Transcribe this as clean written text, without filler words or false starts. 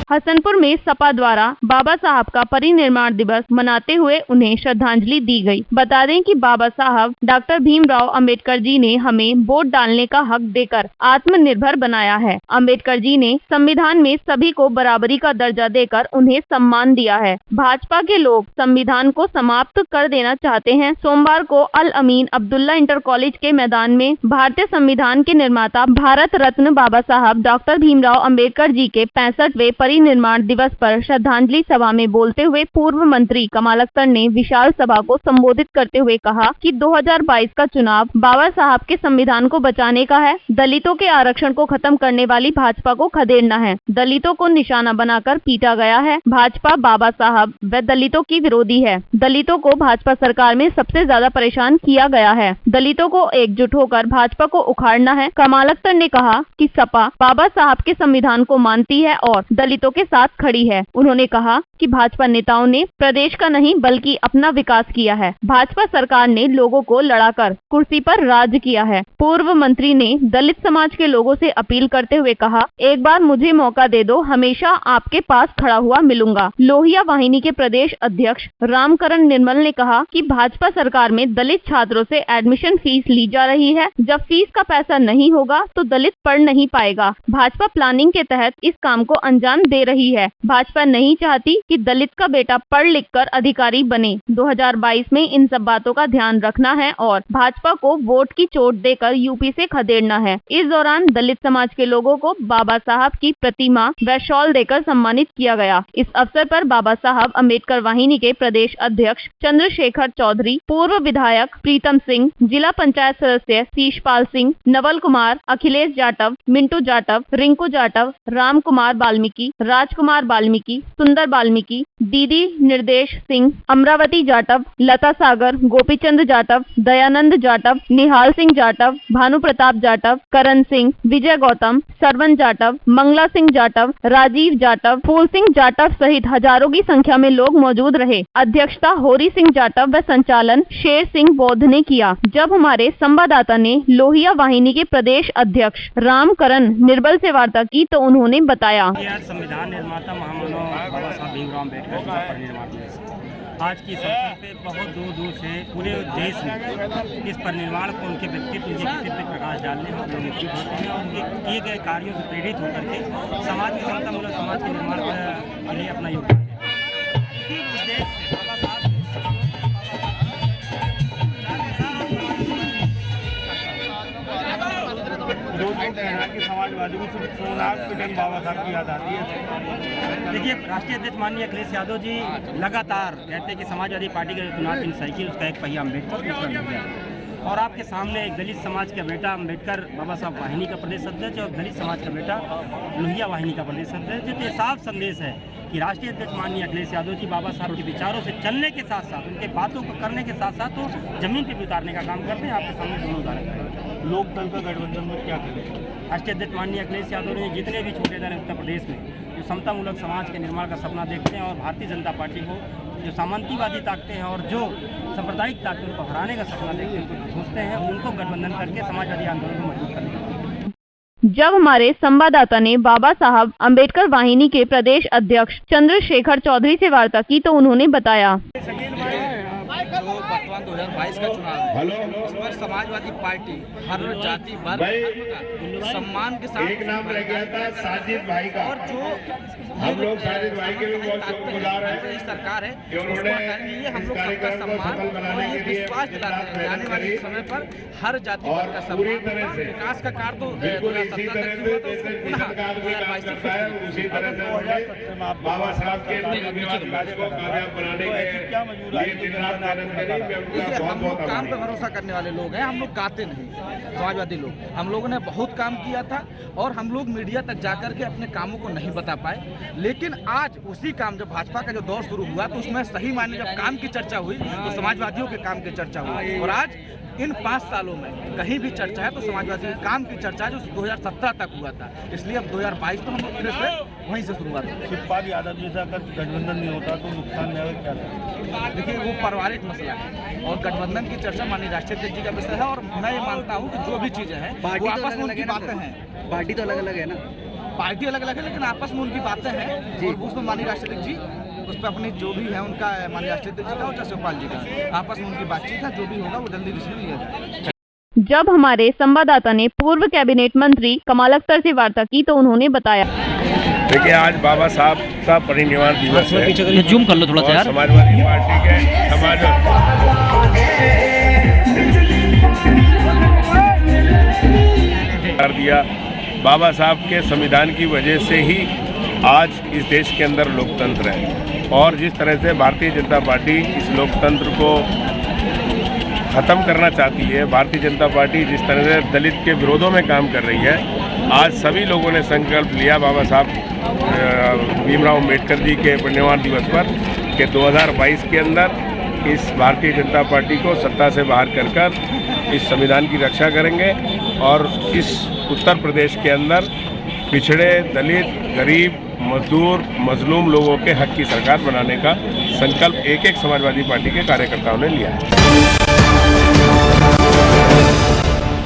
हसनपुर में सपा द्वारा बाबा साहब का परिनिर्वाण दिवस मनाते हुए उन्हें श्रद्धांजलि दी गई। बता दें कि बाबा साहब डॉक्टर भीमराव अंबेडकर जी ने हमें वोट डालने का हक देकर आत्मनिर्भर बनाया है। अंबेडकर जी ने संविधान में सभी को बराबरी का दर्जा देकर उन्हें सम्मान दिया है। भाजपा के लोग संविधान को समाप्त कर देना चाहते हैं। सोमवार को अल अमीन अब्दुल्ला इंटर कॉलेज के मैदान में भारतीय संविधान के निर्माता भारत रत्न बाबा साहब डॉक्टर भीमराव अंबेडकर जी के 65वें परिनिर्वाण दिवस पर श्रद्धांजलि सभा में बोलते हुए पूर्व मंत्री कमाल अख्तर ने विशाल सभा को संबोधित करते हुए कहा कि 2022 का चुनाव बाबा साहब के संविधान को बचाने का है। दलितों के आरक्षण को खत्म करने वाली भाजपा को खदेड़ना है। दलितों को निशाना बनाकर पीटा गया है। भाजपा बाबा साहब व दलितों की विरोधी है। दलितों को भाजपा सरकार में सबसे ज्यादा परेशान किया गया है। दलितों को एकजुट होकर भाजपा को उखाड़ना है। कमाल अख्तर ने कहा कि सपा बाबा साहब के संविधान को मानती है और दलितों के साथ खड़ी है। उन्होंने कहा कि भाजपा नेताओं ने प्रदेश का नहीं बल्कि अपना विकास किया है। भाजपा सरकार ने लोगों को लड़ाकर कुर्सी पर राज किया है। पूर्व मंत्री ने दलित समाज के लोगों से अपील करते हुए कहा, एक बार मुझे मौका दे दो, हमेशा आपके पास खड़ा हुआ मिलूंगा। लोहिया वाहिनी के प्रदेश अध्यक्ष रामकरण निर्मल ने कहा कि भाजपा सरकार में दलित छात्रों से एडमिशन फीस ली जा रही है। जब फीस का पैसा नहीं होगा तो दलित पढ़ नहीं पाएगा। भाजपा प्लानिंग के तहत इस काम को अंजाम दे रही है। भाजपा नहीं चाहती कि दलित का बेटा पढ़ लिख कर अधिकारी बने। 2022 में इन सब बातों का ध्यान रखना है और भाजपा को वोट की चोट देकर यूपी से खदेड़ना है। इस दौरान दलित समाज के लोगों को बाबा साहब की प्रतिमा व शॉल देकर सम्मानित किया गया। इस अवसर पर बाबा साहब अम्बेडकर वाहिनी के प्रदेश अध्यक्ष चंद्रशेखर चौधरी, पूर्व विधायक प्रीतम सिंह, जिला पंचायत सदस्य शीशपाल सिंह, नवल कुमार, अखिलेश जाटव, मिंटू जाटव, रिंकू जाटव, राम कुमार वाल्मीकि, राजकुमार वाल्मीकि, सुंदर वाल्मीकि, दीदी निर्देश सिंह, अमरावती जाटव, लता सागर, गोपीचंद जाटव, दयानंद जाटव, निहाल सिंह जाटव, भानु प्रताप जाटव, करण सिंह, विजय गौतम, सरवन जाटव, मंगला सिंह जाटव, राजीव जाटव, फूल सिंह जाटव सहित हजारों की संख्या में लोग मौजूद रहे। अध्यक्षता होरी सिंह जाटव व संचालन शेर सिंह बौद्ध ने किया। जब हमारे संवाददाता ने लोहिया वाहिनी के प्रदेश अध्यक्ष रामकरण निर्मल से वार्ता की तो उन्होंने बताया, आज संविधान निर्माता महामानव बाबा साहब भीमराव अम्बेडकर का परिनिर्वाण दिवस। आज की इस अवसर पे बहुत दूर दूर से पूरे देश में इस परिनिर्वाण को उनके व्यक्तित्व पे प्रकाश डालने में लोग एकजुट होते हैं और उनके किए गए कार्यों से प्रेरित होकर के समाज में समतामूलक समाज के निर्माण के लिए अपना योगदान दें। इसी उद्देश्य से बाबा साहब कि समाजवादी बाबा साहब की याद आती है। देखिए, राष्ट्रीय अध्यक्ष माननीय अखिलेश यादव जी लगातार कहते हैं कि समाजवादी पार्टी का जो चुनाव चिन्ह साइकिल उसका एक पहिया अम्बेडकर उसका मिल गया। और आपके सामने एक दलित समाज का बेटा अम्बेडकर बाबा साहब वाहिनी का प्रदेश अध्यक्ष और दलित समाज का बेटा लोहिया वाहिनी का प्रदेश अध्यक्ष, जिससे साफ संदेश है कि राष्ट्रीय अध्यक्ष माननीय अखिलेश यादव जी बाबा साहब के विचारों से चलने के साथ साथ उनके बातों को करने के साथ साथ तो जमीन पर भी उतारने का काम करते हैं। आपके सामने दोनों उदाहरण। लोकदल का गठबंधन में क्या करें? राष्ट्रीय अध्यक्ष माननीय अखिलेश यादव ने जितने भी छोटे दल हैं उत्तर प्रदेश में जो समतामूलक समाज के निर्माण का सपना देखते हैं और भारतीय जनता पार्टी को जो सामंतीवादी ताकते हैं और जो सांप्रदायिक ताकते हैं उनको हराने का सपना देखते हैं, उनको सोचते हैं, उनको गठबंधन करके समाजवादी आंदोलन को मजबूत करने का। जब हमारे संवाददाता ने बाबा साहब अम्बेडकर वाहिनी के प्रदेश अध्यक्ष चंद्रशेखर चौधरी से वार्ता की तो उन्होंने बताया, 2022 का चुनाव है, इसमें समाजवादी पार्टी हर जाति वर्ग सम्मान के साथ एक नाम रह गया था साजिद भाई का, और जो हम लोग साजिद भाई के भी बहुत शुक्रगुजार हैं। सरकार है उन्होंने हम लोग सबका सम्मान और ये विश्वास दिलाते हैं आने वाले समय पर हर जाति वर्ग का सम्मान विकास का कार्य तो बिल्कुल इसी तरह से जैसे किसान कार्य काम करता है उसी तरह से बाबा साहब के विकास को कामयाब बनाने के लिए दिन रात मेहनत करी। हम लोग काम पे भरोसा करने वाले लोग हैं, हम लोग गाते नहीं। समाजवादी लोग हम लोगों ने बहुत काम किया था और हम लोग मीडिया तक जाकर के अपने कामों को नहीं बता पाए, लेकिन आज उसी काम जब भाजपा का जो दौर शुरू हुआ तो उसमें सही मायने जब काम की चर्चा हुई तो समाजवादियों के काम की चर्चा हुई। और आज इन 5 सालों में कहीं भी चर्चा है तो समाजवादी काम की चर्चा है जो 2017 तक हुआ था। इसलिए अब 2022 तो हम लोग फिर से वहीं से शुरुआत है। शिवपाल यादव जैसा अगर गठबंधन नहीं होता तो नुकसान में क्या था? देखिए, वो पारिवारिक मसला है और गठबंधन की चर्चा माननीय राष्ट्रीय अध्यक्ष जी का विषय है और मैं ये मानता हूँ कि जो भी चीज़ें हैं वो आपस में उनकी बातें हैं। पार्टी तो अलग अलग है ना। पार्टी अलग अलग है लेकिन आपस में उनकी बातें हैं। और उसमें माननीय राष्ट्रपति जी उस पर अपनी जो भी है उनका माननीय राष्ट्रपति जी का और शिवपाल जी का आपस में उनकी बातचीत है, जो भी होगा वो जल्दी डिसीजन लिया जाएगा। जब हमारे संवाददाता ने पूर्व कैबिनेट मंत्री कमाल अख्तर से वार्ता की तो उन्होंने बताया, देखिए आज बाबा साहब का परिनिर्वाण दिवस है। जूम कर लो थोड़ा सा यार। समाजवादी पार्टी के कर दिया। बाबा साहब के संविधान की वजह से ही आज इस देश के अंदर लोकतंत्र है और जिस तरह से भारतीय जनता पार्टी इस लोकतंत्र को ख़त्म करना चाहती है, भारतीय जनता पार्टी जिस तरह से दलित के विरोधों में काम कर रही है, आज सभी लोगों ने संकल्प लिया बाबा साहब भीमराव अम्बेडकर जी के परिनिर्वाण दिवस पर कि 2022 के अंदर इस भारतीय जनता पार्टी को सत्ता से बाहर कर इस संविधान की रक्षा करेंगे और इस उत्तर प्रदेश के अंदर पिछड़े, दलित, गरीब, मजदूर, मजलूम लोगों के हक की सरकार बनाने का संकल्प एक एक समाजवादी पार्टी के कार्यकर्ताओं ने लिया है।